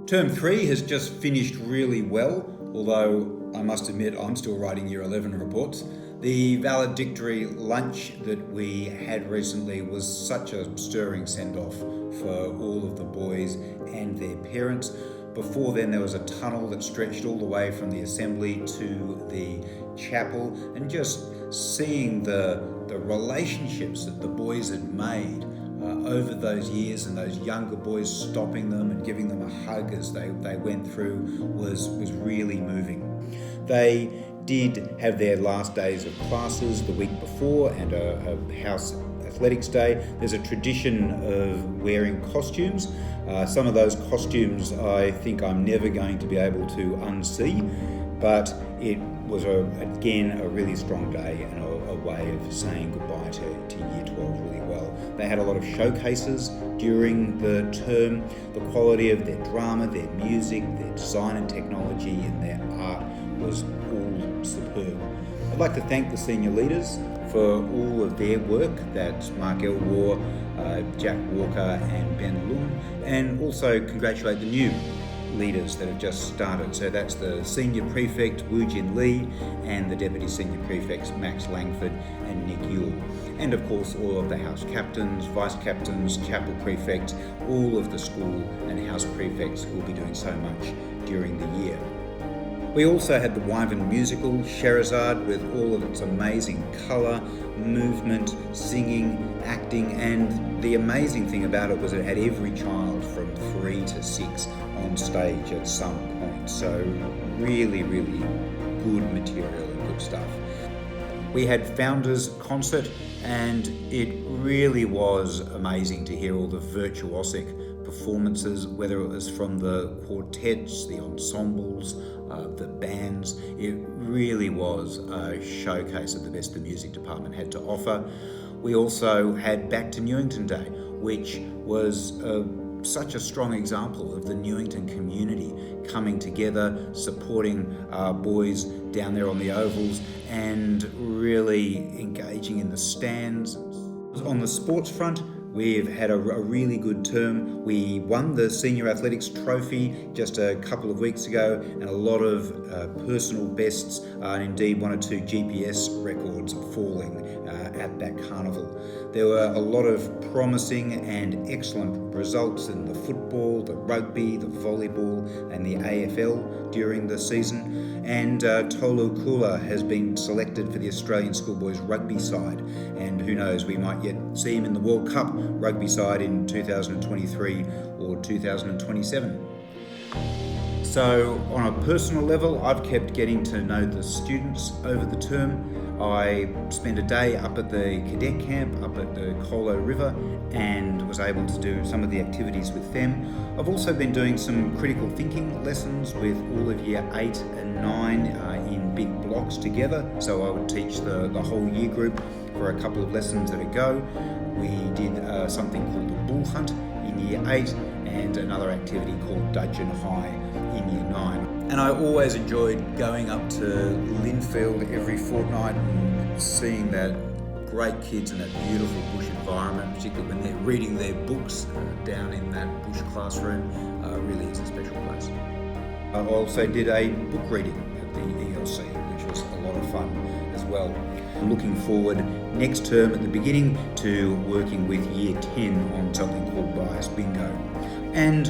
Term 3 has just finished really well, although I must admit I'm still writing Year 11 reports. The valedictory lunch that we had recently was such a stirring send-off for all of the boys and their parents. Before then there was a tunnel that stretched all the way from the assembly to the chapel, and just seeing the relationships that the boys had made over those years, and those younger boys stopping them and giving them a hug as they went through was really moving. They did have their last days of classes the week before and a house athletics day. There's a tradition of wearing costumes. Some of those costumes I think I'm never going to be able to unsee, but it was again a really strong day and a way of saying goodbye to Year 12 really well. They had a lot of showcases during the term. The quality of their drama, their music, their design and technology and their art was all superb. I'd like to thank the senior leaders for all of their work. That's Mark Elwar, Jack Walker and Ben Lung, and also congratulate the new leaders that have just started. So that's the Senior Prefect Woo Jin Lee and the Deputy Senior Prefects Max Langford and Nick Yule. And of course all of the house captains, vice captains, chapel prefects, all of the school and house prefects who will be doing so much during the year. We also had the Wyvern musical, Scheherazade, with all of its amazing colour, movement, singing, acting, and the amazing thing about it was it had every child from 3 to 6 on stage at some point. So really good material and good stuff. We had Founders Concert, and it really was amazing to hear all the virtuosic performances, whether it was from the quartets, the ensembles, the bands. It really was a showcase of the best the music department had to offer. We also had Back to Newington Day, which was such a strong example of the Newington community coming together, supporting our boys down there on the ovals and really engaging in the stands. On the sports front, we've had a really good term. We won the Senior Athletics Trophy just a couple of weeks ago, and a lot of personal bests and indeed 1 or 2 GPS records falling at that carnival. There were a lot of promising and excellent results in the football, the rugby, the volleyball and the AFL during the season, and Tolu Kula has been selected for the Australian Schoolboys rugby side, and who knows, we might yet see him in the World Cup rugby side in 2023 or 2027. So on a personal level, I've kept getting to know the students over the term. I spent a day up at the cadet camp up at the Colo River and was able to do some of the activities with them. I've also been doing some critical thinking lessons with all of Year 8 and 9 in big blocks together. So I would teach the whole year group for a couple of lessons at a go. We did something called the Bull Hunt in Year 8 and another activity called Dudgeon High in Year 9. And I always enjoyed going up to Linfield every fortnight and seeing that great kids in that beautiful bush environment, particularly when they're reading their books down in that bush classroom. Really is a special place. I also did a book reading at the ELC, which was a lot of fun as well. I'm looking forward next term at the beginning to working with Year 10 on something called Bias Bingo. And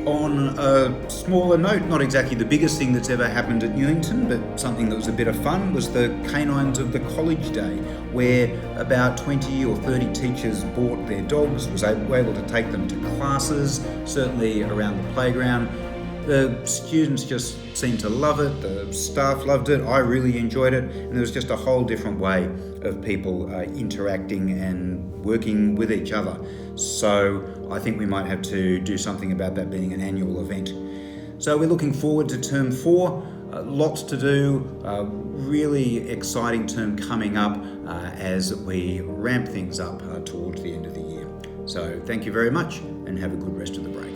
on a smaller note, not exactly the biggest thing that's ever happened at Newington, but something that was a bit of fun, was the Canines of the College Day, where about 20 or 30 teachers brought their dogs, was able to take them to classes, certainly around the playground. The students just seemed to love it, the staff loved it, I really enjoyed it, and there was just a whole different way of people interacting and working with each other. So I think we might have to do something about that being an annual event. So we're looking forward to term 4, lots to do, really exciting term coming up as we ramp things up towards the end of the year. So thank you very much and have a good rest of the break.